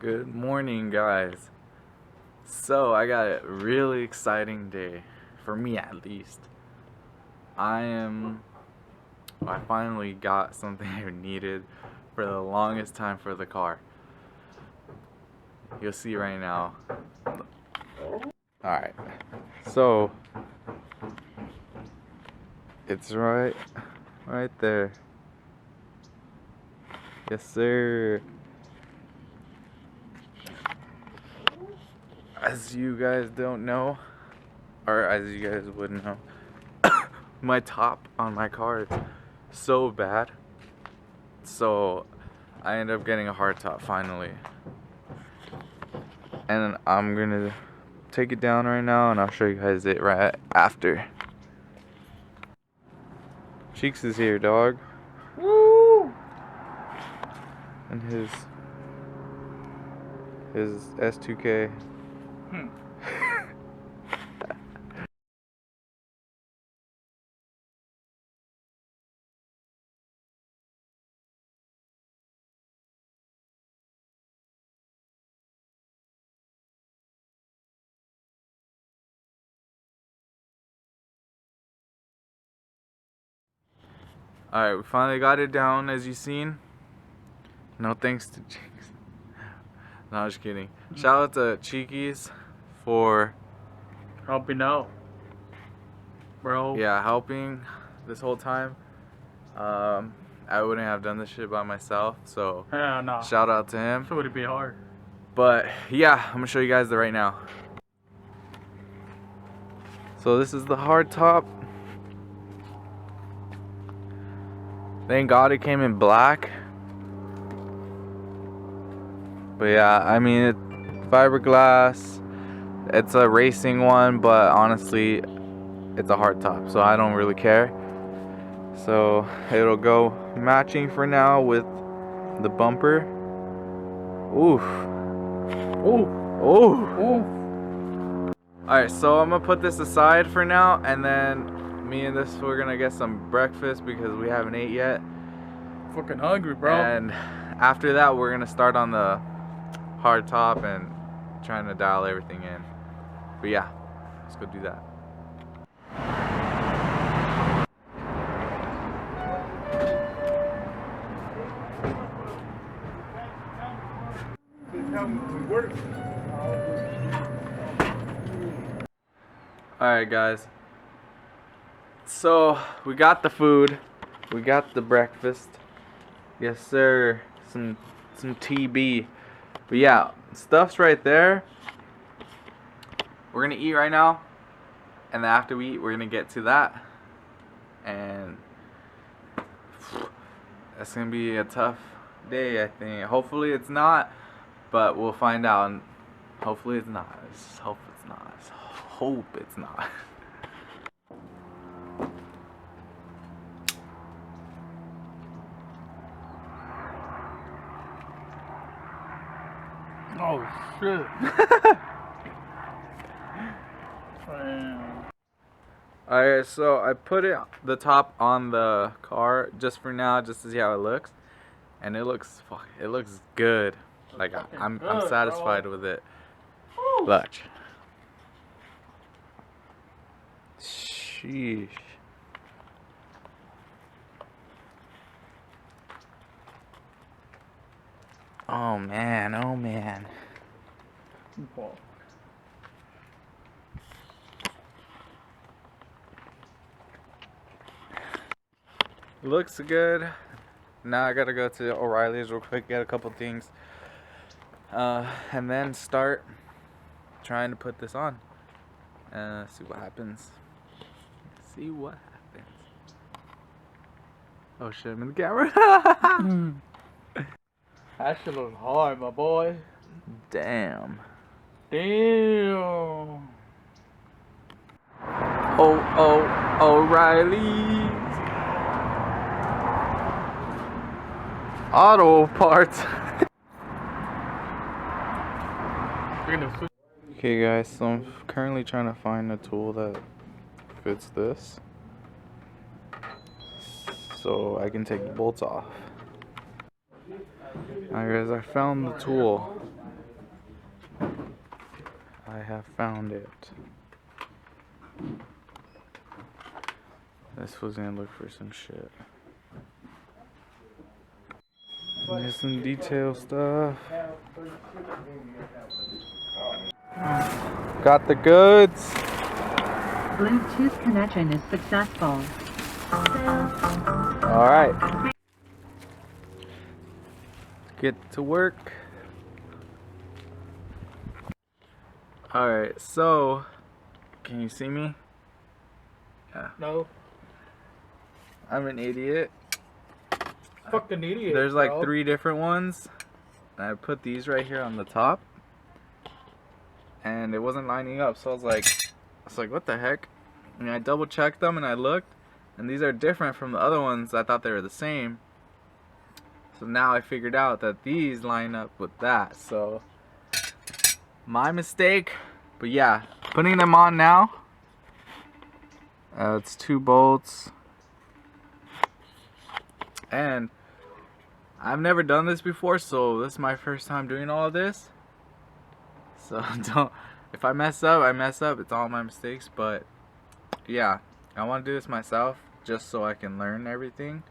Good morning, guys. So, I got a really exciting day, for me at least. I finally got something I needed for the longest time for the car. You'll see right now. Alright, so, it's right there. Yes, sir. As you guys don't know, or as you guys would know, my top on my car is so bad. So I end up getting a hard top finally. And I'm gonna take it down right now and I'll show you guys it right after. Cheeks is here, dog. Woo! And his S2K. Alright, we finally got it down, as you seen. No thanks to Cheeks. No, I'm just kidding. Shout out to Cheekies for helping out, bro. yeah, helping this whole time. I wouldn't have done this shit by myself, so Nah. shout out to him. So would it be hard? But yeah, I'm gonna show you guys it right now. So this is the hard top. Thank God it came in black. But yeah, I mean, it's fiberglass. It's a racing one, but honestly, it's a hard top, so I don't really care. So it'll go matching for now with the bumper. Oof. Ooh. Ooh. Ooh. Alright, so I'm gonna put this aside for now, and then me and this, we're gonna get some breakfast because we haven't ate yet. Fucking hungry, bro. And after that, we're gonna start on the hard top and trying to dial everything in. But yeah, let's go do that. Alright guys, so we got the food, we got the breakfast, yes sir, some TB, but yeah, stuff's right there. We're gonna eat right now, and then after we eat, we're gonna get to that, and that's gonna be a tough day, I think. Hopefully it's not, but we'll find out. And hopefully it's not. Let's hope it's not. Let's hope it's not. Oh shit. Alright, so I put the top on the car just for now, just to see how it looks, and it looks good. Like I'm satisfied with it. Look. Sheesh. Oh man, oh man. Looks good. Now I gotta go to O'Reilly's real quick, get a couple things, and then start trying to put this on. See what happens. See what happens. Oh shit, I'm in the camera. That shit looks hard, my boy. Damn. Damn. Oh, O'Reilly's Auto Parts. Okay guys, so I'm currently trying to find a tool that fits this so I can take the bolts off. Alright guys, I found the tool. I have found it. This was gonna look for some shit. There's some detail stuff. Got the goods. Bluetooth connection is successful. Alright. Get to work. Alright, so can you see me? Yeah. No. I'm an idiot. Fucking idiot. There's like bro. 3 different ones. And I put these right here on the top. And it wasn't lining up, so I was like, what the heck? And I double checked them and I looked, and these are different from the other ones. I thought they were the same. So now I figured out that these line up with that. So my mistake. But yeah, putting them on now. It's 2 bolts. And I've never done this before, so this is my first time doing all of this. So if I mess up, I mess up. It's all my mistakes. But yeah, I want to do this myself just so I can learn everything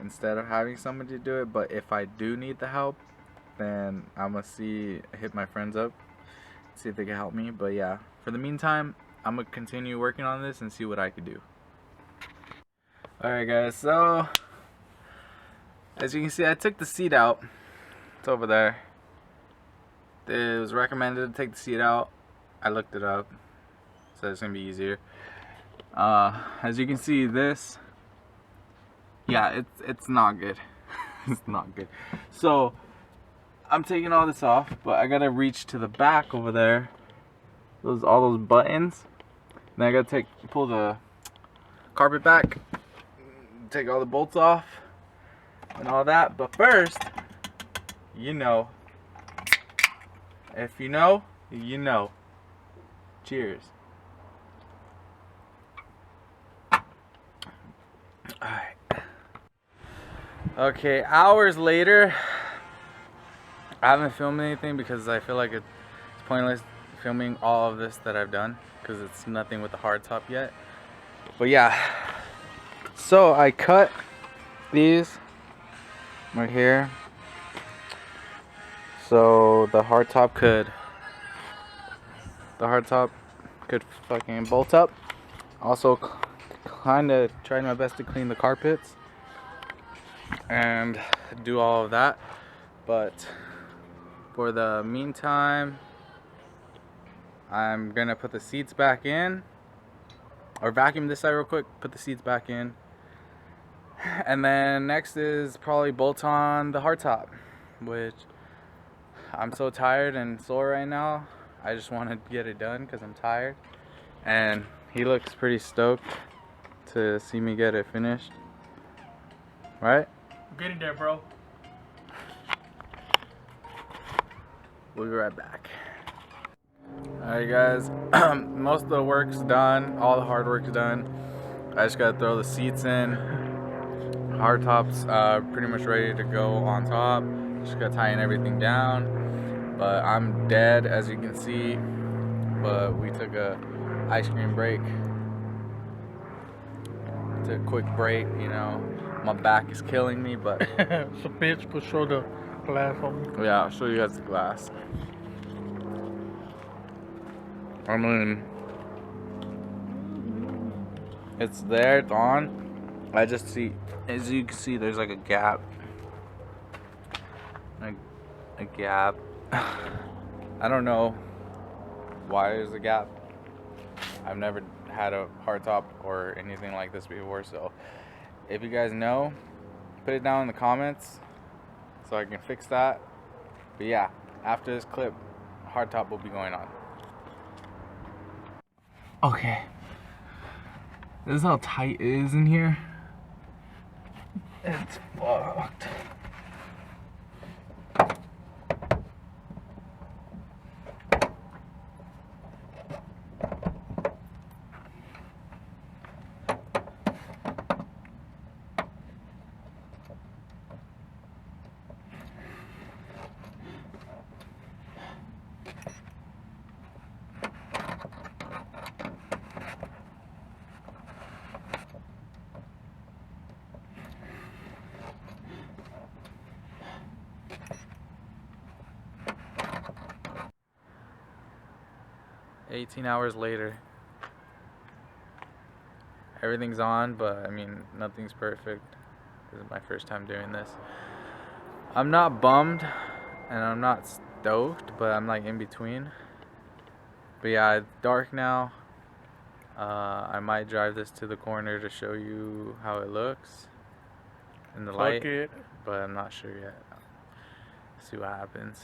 instead of having somebody do it. But if I do need the help, then I'm gonna hit my friends up, see if they can help me. But yeah, for the meantime, I'm gonna continue working on this and see what I could do. Alright guys, so as you can see, I took the seat out. It's over there. It was recommended to take the seat out. I looked it up, so it's gonna be easier. As you can see, this, yeah, it's not good. It's not good. So I'm taking all this off, but I gotta reach to the back over there. All those buttons. Then I gotta pull the carpet back, take all the bolts off, and all that. But first, you know. If you know, you know. Cheers. Alright. Okay, hours later. I haven't filmed anything because I feel like it's pointless filming all of this that I've done because it's nothing with the hardtop yet. But yeah. So I cut these right here. So the hardtop could fucking bolt up. Also kind of tried my best to clean the carpets and do all of that, but for the meantime I'm gonna put the seats back in, or vacuum this side real quick, put the seats back in, and then next is probably bolt on the hardtop, which I'm so tired and sore right now. I just want to get it done because I'm tired. And he looks pretty stoked to see me get it finished. Right? I'm getting there, bro. We'll be right back. Alright guys, most of the work's done. All the hard work's done. I just gotta throw the seats in. Hardtop's pretty much ready to go on top. Just gotta tighten everything down. But I'm dead, as you can see. But we took a ice cream break. Took a quick break, you know. My back is killing me, but So bitch, go show the glass on me. yeah, I'll show you guys the glass. I mean, it's there, it's on. I just see, as you can see, there's like a gap. A gap. I don't know why there's a gap. I've never had a hardtop or anything like this before, so if you guys know, put it down in the comments so I can fix that. But yeah, after this clip, hardtop will be going on. Okay, this is how tight it is in here. It's fucked. 18 hours later. Everything's on, but I mean, nothing's perfect. This is my first time doing this. I'm not bummed and I'm not stoked, but I'm like in between. But yeah, it's dark now. I might drive this to the corner to show you how it looks in the light, Fuck it. but I'm not sure yet. See what happens.